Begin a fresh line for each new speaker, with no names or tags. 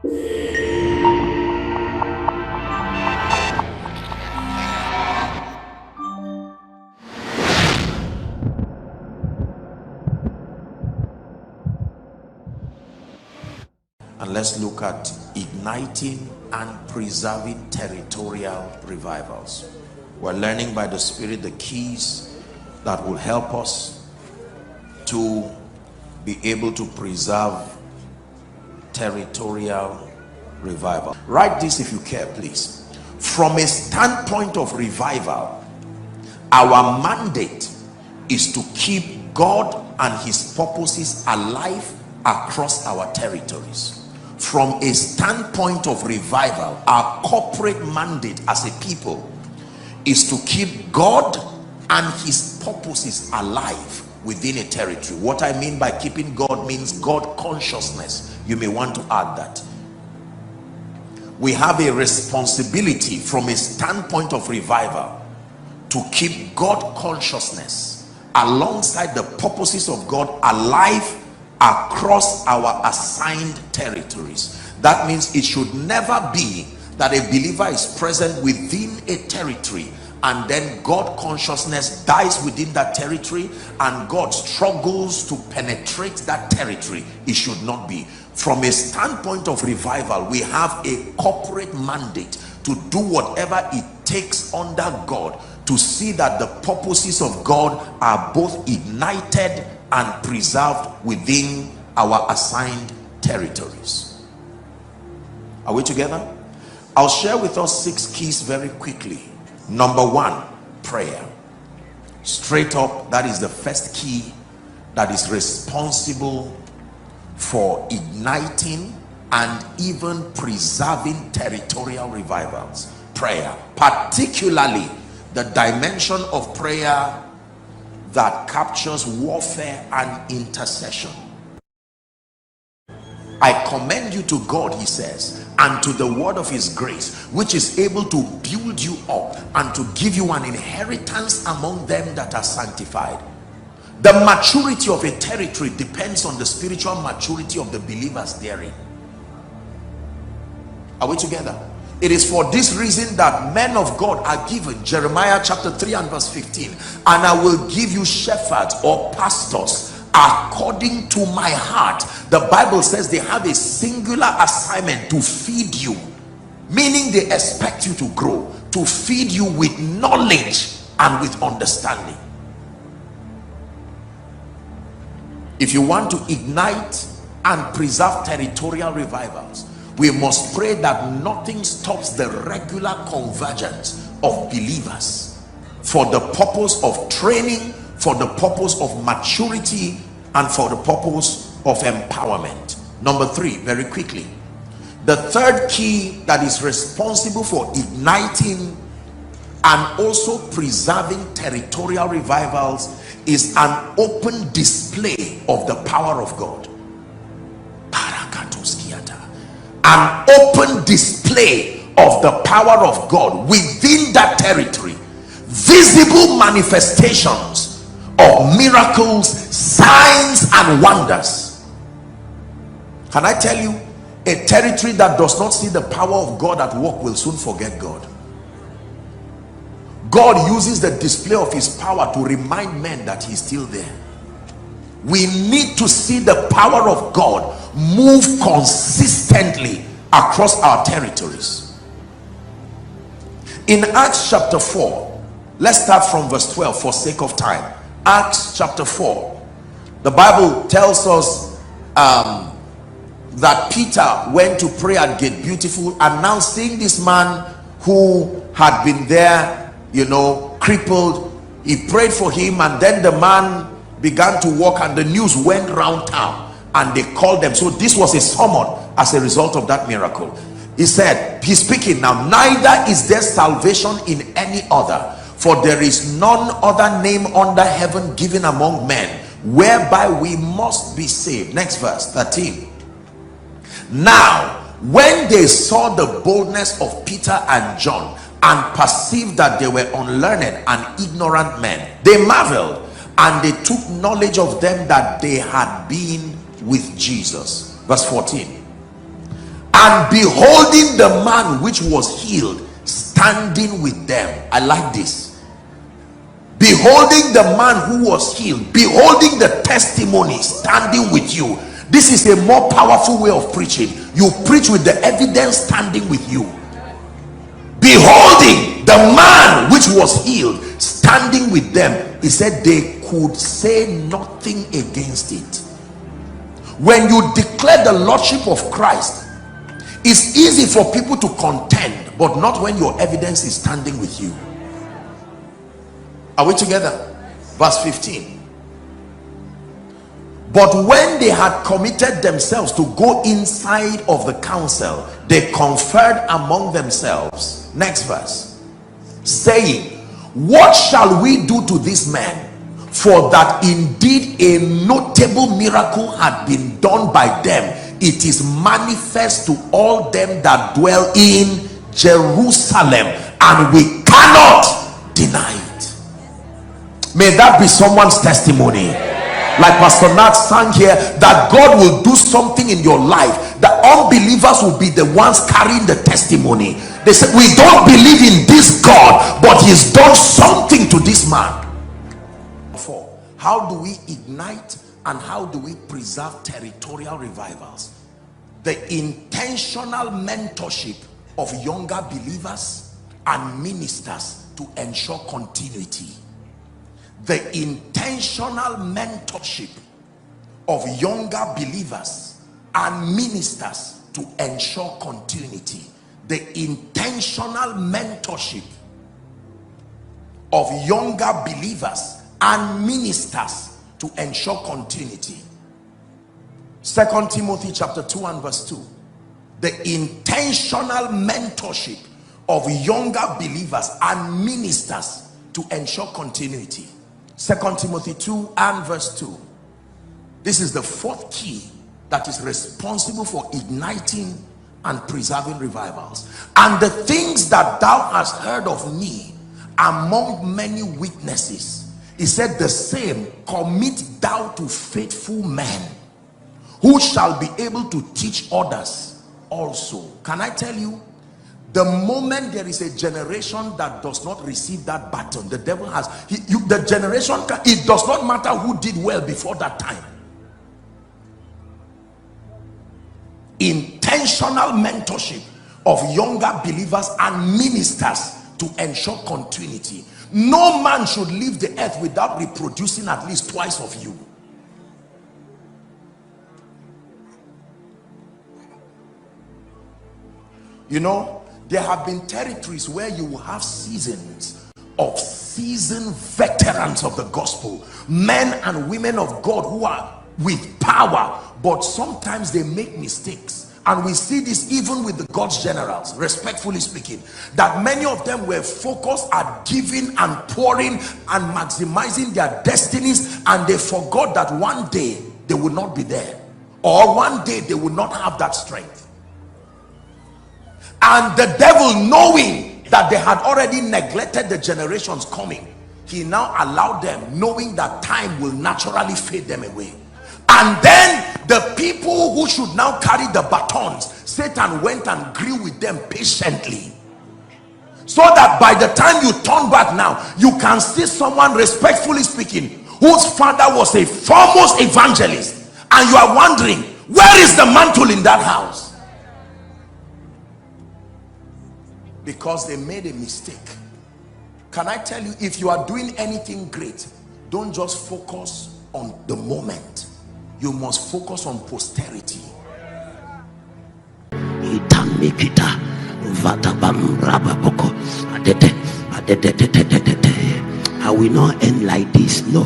And let's look at igniting and preserving territorial revivals. We're learning by the Spirit the keys that will help us to be able to preserve territorial revival. Write this if you care, please. From a standpoint of revival, our mandate is to keep God and his purposes alive across our territories. From a standpoint of revival, our corporate mandate as a people is to keep God and his purposes alive within a territory. What I mean by keeping God means God consciousness. You may want to add that. We have a responsibility from a standpoint of revival to keep God consciousness alongside the purposes of God alive across our assigned territories. That means it should never be that a believer is present within a territory and then God consciousness dies within that territory and God struggles to penetrate that territory. It should not be. From a standpoint of revival, we have a corporate mandate to do whatever it takes under God to see that the purposes of God are both ignited and preserved within our assigned territories. Are we together? I'll share with us 6 keys very quickly. Number 1, prayer. Straight up, that is the first key that is responsible for igniting and even preserving territorial revivals. Prayer, particularly the dimension of prayer that captures warfare and intercession. I commend you to God, he says, and to the word of his grace, which is able to build you up and to give you an inheritance among them that are sanctified. The maturity of a territory depends on the spiritual maturity of the believers therein. Are we together? It is for this reason that men of God are given, Jeremiah chapter 3 and verse 15, and I will give you shepherds or pastors according to my heart. The Bible says they have a singular assignment to feed you, meaning they expect you to grow, to feed you with knowledge and with understanding. If you want to ignite and preserve territorial revivals, we must pray that nothing stops the regular convergence of believers for the purpose of training, for the purpose of maturity, and for the purpose of empowerment. Number 3, very quickly, the third key that is responsible for igniting and also preserving territorial revivals is an open display of the power of God. An open display of the power of God within that territory. Visible manifestations of miracles, signs and wonders. Can I tell you, a territory that does not see the power of God at work will soon forget God. God uses the display of his power to remind men that he's still there. We need to see the power of God move consistently across our territories. In Acts chapter 4, let's start from verse 12 for sake of time. Acts chapter 4, the Bible tells us that Peter went to pray at Gate Beautiful, and now seeing this man who had been there, crippled, he prayed for him, and then the man began to walk, and the news went round town, and they called them. So this was a sermon as a result of that miracle. He said, he's speaking now, neither is there salvation in any other, for there is none other name under heaven given among men whereby we must be saved. Next verse, 13. Now when they saw the boldness of Peter and John and perceived that they were unlearned and ignorant men, they marveled, and they took knowledge of them that they had been with Jesus. Verse 14. And beholding the man which was healed standing with them. I like this. Beholding the man who was healed, beholding the testimony standing with you. This is a more powerful way of preaching. You preach with the evidence standing with you. Beholding the man which was healed standing with them, he said they could say nothing against it. When you declare the lordship of Christ, it's easy for people to contend, but not when your evidence is standing with you. Are we together? Verse 15. But when they had committed themselves to go inside of the council, they conferred among themselves. Next verse. Saying, what shall we do to this man? For that indeed a notable miracle had been done by them. It is manifest to all them that dwell in Jerusalem, and we cannot deny it. May that be someone's testimony. Like Pastor Nat sang here, that God will do something in your life. The unbelievers will be the ones carrying the testimony. They said, we don't believe in this God, but he's done something to this man. How do we ignite and how do we preserve territorial revivals? The intentional mentorship of younger believers and ministers to ensure continuity. The intentional mentorship of younger believers and ministers to ensure continuity. The intentional mentorship of younger believers and ministers to ensure continuity. 2 Timothy chapter 2 and verse 2. The intentional mentorship of younger believers and ministers to ensure continuity. 2 Timothy 2 and verse 2. This is the fourth key that is responsible for igniting and preserving revivals. And the things that thou hast heard of me among many witnesses, he said, the same commit thou to faithful men, who shall be able to teach others also. Can I tell you, the moment there is a generation that does not receive that baton, the devil has, the generation, it does not matter who did well before that time. Intentional mentorship of younger believers and ministers to ensure continuity. No man should leave the earth without reproducing at least twice of you. You know, there have been territories where you will have seasons of seasoned veterans of the gospel, men and women of God who are with power, but sometimes they make mistakes. And we see this even with the God's generals, respectfully speaking, that many of them were focused at giving and pouring and maximizing their destinies, and they forgot that one day they will not be there, or one day they will not have that strength. And the devil, knowing that they had already neglected the generations coming, he now allowed them, knowing that time will naturally fade them away. And then the people who should now carry the batons, Satan went and grew with them patiently, so that by the time you turn back now, you can see someone, respectfully speaking, whose father was a foremost evangelist, and you are wondering, where is the mantle in that house? Because they made a mistake. Can I tell you, if you are doing anything great, don't just focus on the moment. You must focus on posterity.
I will not end like this. No.